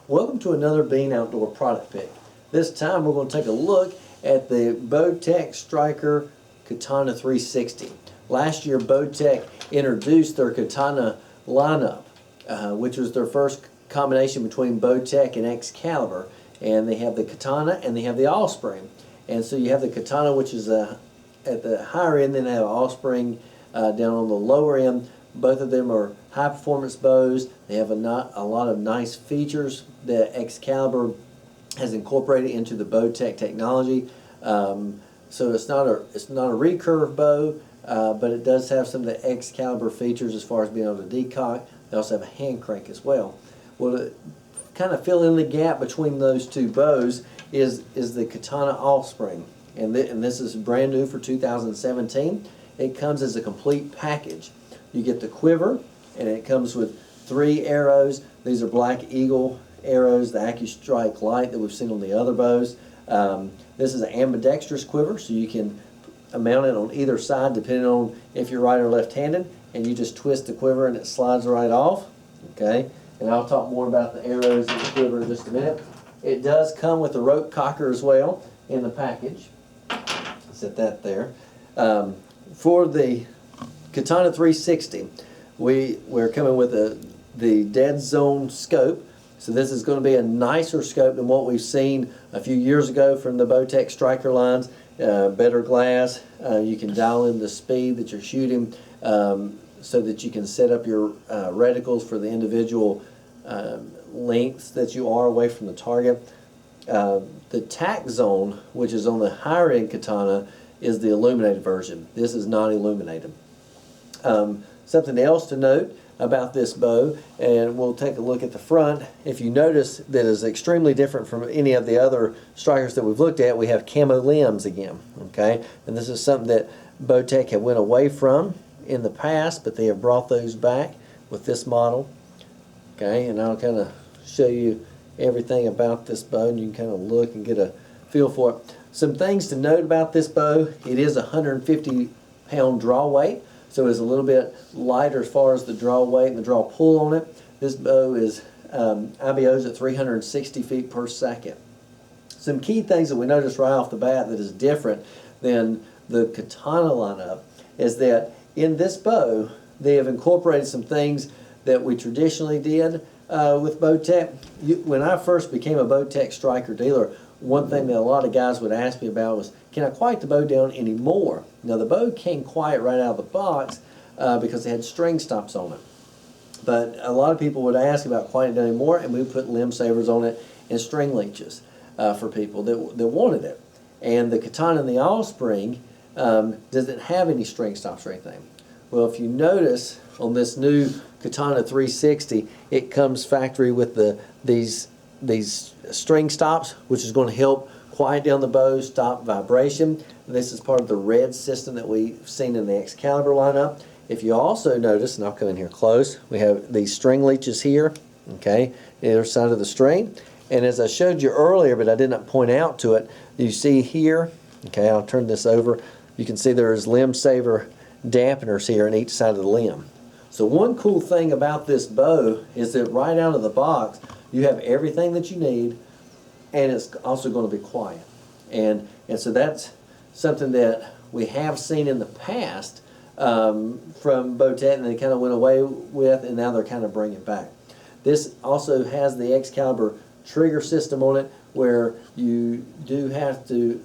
Welcome to another Bean Outdoor product pick. This time we're going to take a look at the Bowtech Stryker Katana 360. Last year Bowtech introduced their Katana lineup, which was their first combination between Bowtech and Excalibur. And they have the Katana and they have the Offspring. And so you have the Katana, which is at the higher end, then they have Offspring down on the lower end. Both of them are high performance bows. They have a lot of nice features that Excalibur has incorporated into the Bowtech technology. So it's not a recurve bow, but it does have some of the Excalibur features as far as being able to decock. They also have a hand crank as well. Well, to kind of fill in the gap between those two bows is the Katana Offspring, and this is brand new for 2017. It comes as a complete package. You get the quiver, and it comes with 3 arrows. These are Black Eagle arrows, the AccuStrike Light that we've seen on the other bows. This is an ambidextrous quiver, so you can mount it on either side depending on if you're right or left-handed, and you just twist the quiver and it slides right off. Okay, and I'll talk more about the arrows and the quiver in just a minute. It does come with a rope cocker as well in the package. Set that there. For the Katana 360, we're coming with the dead zone scope. So this is going to be a nicer scope than what we've seen a few years ago from the Bowtech Stryker lines. Better glass. You can dial in the speed that you're shooting so that you can set up your reticles for the individual lengths that you are away from the target. The tack zone, which is on the higher end Katana, is the illuminated version. This is not illuminated. Something else to note about this bow, and we'll take a look at the front. If you notice, that is extremely different from any of the other Strykers that we've looked at. We have camo limbs again, okay? And this is something that Bowtech had went away from in the past, but they have brought those back with this model. Okay, and I'll kind of show you everything about this bow, and you can kind of look and get a feel for it. Some things to note about this bow: it is a 150-pound draw weight, so it's a little bit lighter as far as the draw weight and the draw pull on it. This bow is IBOs at 360 feet per second. Some key things that we notice right off the bat that is different than the Katana lineup is that in this bow they have incorporated some things that we traditionally did with Bowtech. When I first became a Bowtech Stryker dealer, one thing that a lot of guys would ask me about was, can I quiet the bow down anymore? Now the bow came quiet right out of the box because it had string stops on it. But a lot of people would ask about quieting it down anymore, and we would put limb savers on it and string leeches for people that wanted it. And the Katana and the Offspring doesn't have any string stops or anything. Well, if you notice on this new Katana 360, it comes factory with these string stops, which is going to help quiet down the bow, stop vibration. This is part of the red system that we've seen in the Excalibur lineup. If you also notice, and I'll come in here close, we have these string leeches here, okay, the other side of the string. And as I showed you earlier, but I did not point out to it, you see here, okay, I'll turn this over, you can see there's limb saver dampeners here on each side of the limb. So one cool thing about this bow is that right out of the box, you have everything that you need, and it's also going to be quiet. And so that's something that we have seen in the past from Bowtech, and they kind of went away with, and now they're kind of bringing it back. This also has the Excalibur trigger system on it, where you do have to,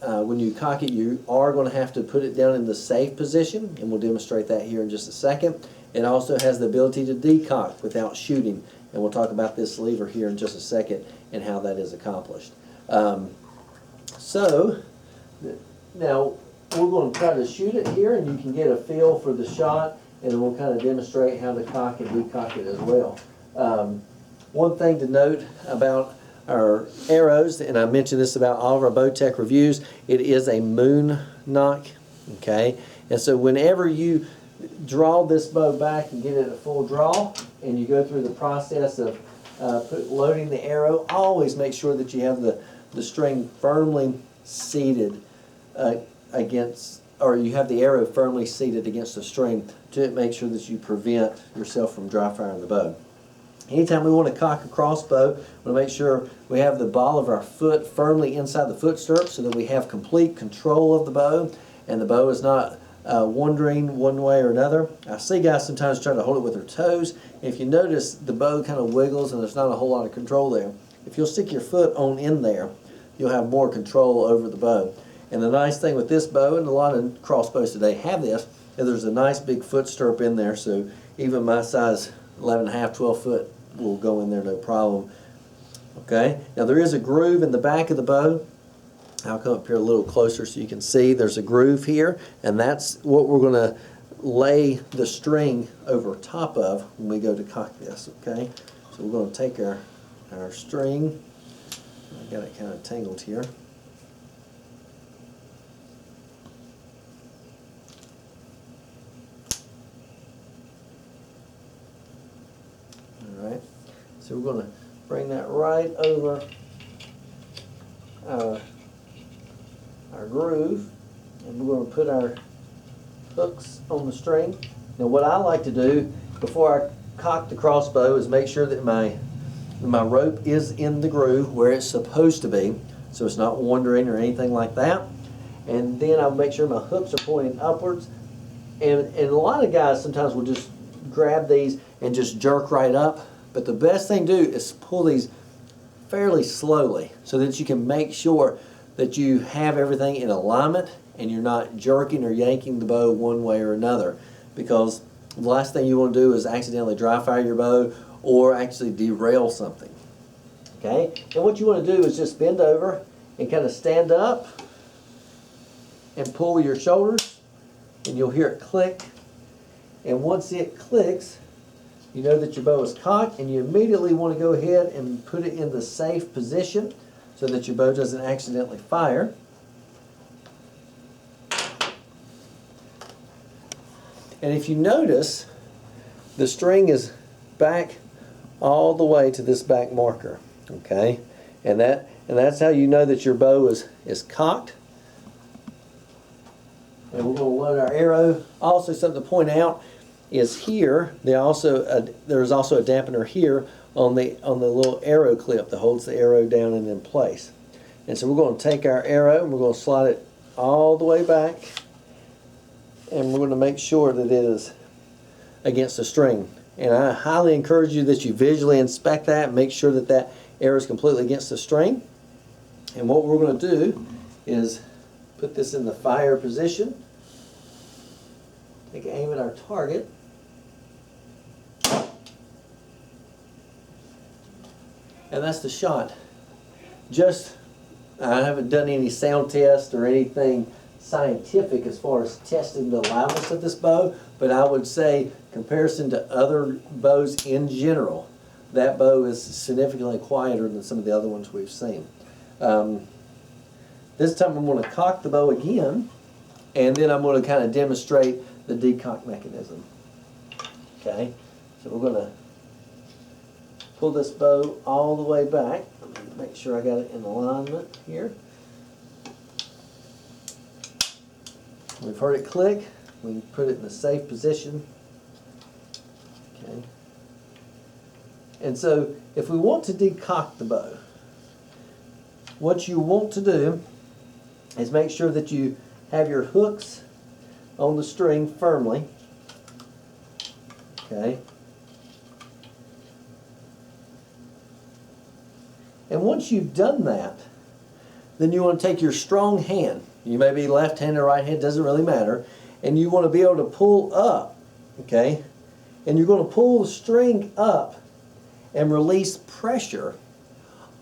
when you cock it, you are going to have to put it down in the safe position, and we'll demonstrate that here in just a second. It also has the ability to decock without shooting, and we'll talk about this lever here in just a second and how that is accomplished. So now we're going to try to shoot it here, and you can get a feel for the shot, and then we'll kind of demonstrate how to cock and decock it as well. One thing to note about our arrows, and I mentioned this about all of our Bowtech reviews, it is a moon knock, okay? And so whenever you draw this bow back and get it at full draw, and you go through the process of loading the arrow, always make sure that you have the string firmly seated against, or you have the arrow firmly seated against the string to make sure that you prevent yourself from dry firing the bow. Anytime we want to cock a crossbow, we want to make sure we have the ball of our foot firmly inside the foot stirrup so that we have complete control of the bow and the bow is not wandering one way or another. I see guys sometimes try to hold it with their toes. If you notice, the bow kind of wiggles and there's not a whole lot of control there. If you'll stick your foot on in there, you'll have more control over the bow. And the nice thing with this bow, and a lot of crossbows today have this, is there's a nice big foot stirrup in there, so even my size 11.5, 12 foot will go in there no problem. Okay, now there is a groove in the back of the bow. I'll come up here a little closer so you can see there's a groove here, and that's what we're going to lay the string over top of when we go to cock this. Okay, so we're going to take our string. I got it kind of tangled here. All right, so we're going to bring that right over our groove, and we're going to put our hooks on the string. Now what I like to do before I cock the crossbow is make sure that my rope is in the groove where it's supposed to be, so it's not wandering or anything like that. And then I'll make sure my hooks are pointing upwards. And a lot of guys sometimes will just grab these and just jerk right up, but the best thing to do is pull these fairly slowly so that you can make sure that you have everything in alignment and you're not jerking or yanking the bow one way or another, because the last thing you want to do is accidentally dry fire your bow or actually derail something. Okay, and what you want to do is just bend over and kind of stand up and pull your shoulders, and you'll hear it click. And once it clicks, you know that your bow is cocked, and you immediately want to go ahead and put it in the safe position so that your bow doesn't accidentally fire. And if you notice, the string is back all the way to this back marker. Okay, and that's how you know that your bow is cocked. And we're going to load our arrow. Also, something to point out is here there's also a dampener here on the little arrow clip that holds the arrow down and in place. And so we're going to take our arrow and we're going to slide it all the way back, and we're going to make sure that it is against the string. And I highly encourage you that you visually inspect that and make sure that that arrow is completely against the string. And what we're going to do is put this in the fire position, take aim at our target, and that's the shot. I haven't done any sound test or anything scientific as far as testing the loudness of this bow, but I would say, comparison to other bows in general, that bow is significantly quieter than some of the other ones we've seen. This time I'm going to cock the bow again, and then I'm going to kind of demonstrate the decock mechanism. Okay, so we're going to pull this bow all the way back. Make sure I got it in alignment here. We've heard it click. We can put it in a safe position. Okay. And so if we want to decock the bow, what you want to do is make sure that you have your hooks on the string firmly. Okay. And once you've done that, then you want to take your strong hand. You may be left-handed or right-handed, doesn't really matter. And you want to be able to pull up, okay? And you're going to pull the string up and release pressure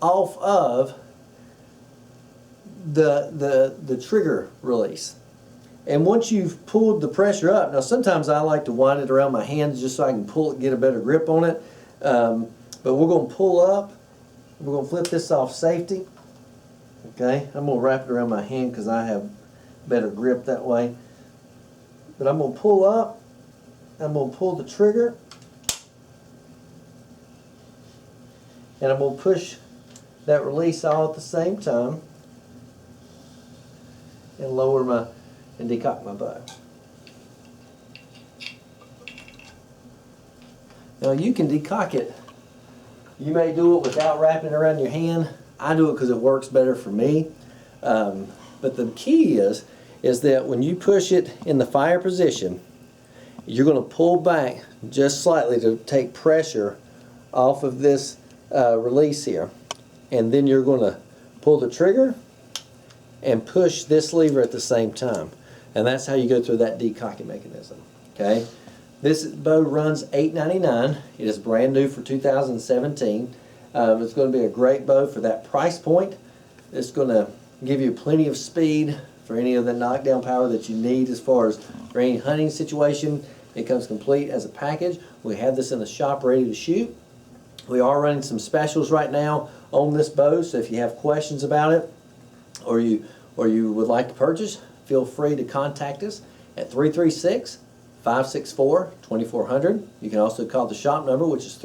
off of the trigger release. And once you've pulled the pressure up, now sometimes I like to wind it around my hands just so I can pull it, get a better grip on it. But we're going to pull up. We're going to flip this off safety. Okay, I'm going to wrap it around my hand because I have better grip that way. But I'm going to pull up. I'm going to pull the trigger. And I'm going to push that release all at the same time. And lower and decock my bow. Now you can decock it You may do it without wrapping it around your hand. I do it because it works better for me. But the key is that when you push it in the fire position, you're going to pull back just slightly to take pressure off of this release here. And then you're going to pull the trigger and push this lever at the same time. And that's how you go through that decocking mechanism. Okay? This bow runs $8.99. It is brand new for 2017. It's going to be a great bow for that price point. It's going to give you plenty of speed for any of the knockdown power that you need as far as for any hunting situation. It comes complete as a package. We have this in the shop ready to shoot. We are running some specials right now on this bow, so if you have questions about it or you would like to purchase, feel free to contact us at 336-564-2400. You can also call the shop number, which is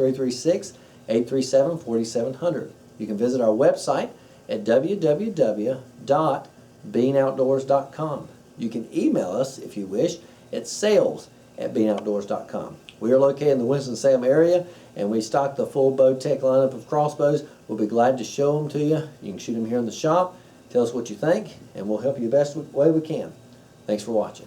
336-837-4700. You can visit our website at www.beanoutdoors.com. You can email us if you wish at sales@beanoutdoors.com. We are located in the Winston-Salem area, and we stock the full Bowtech lineup of crossbows. We'll be glad to show them to you. You can shoot them here in the shop. Tell us what you think, and we'll help you the best way we can. Thanks for watching.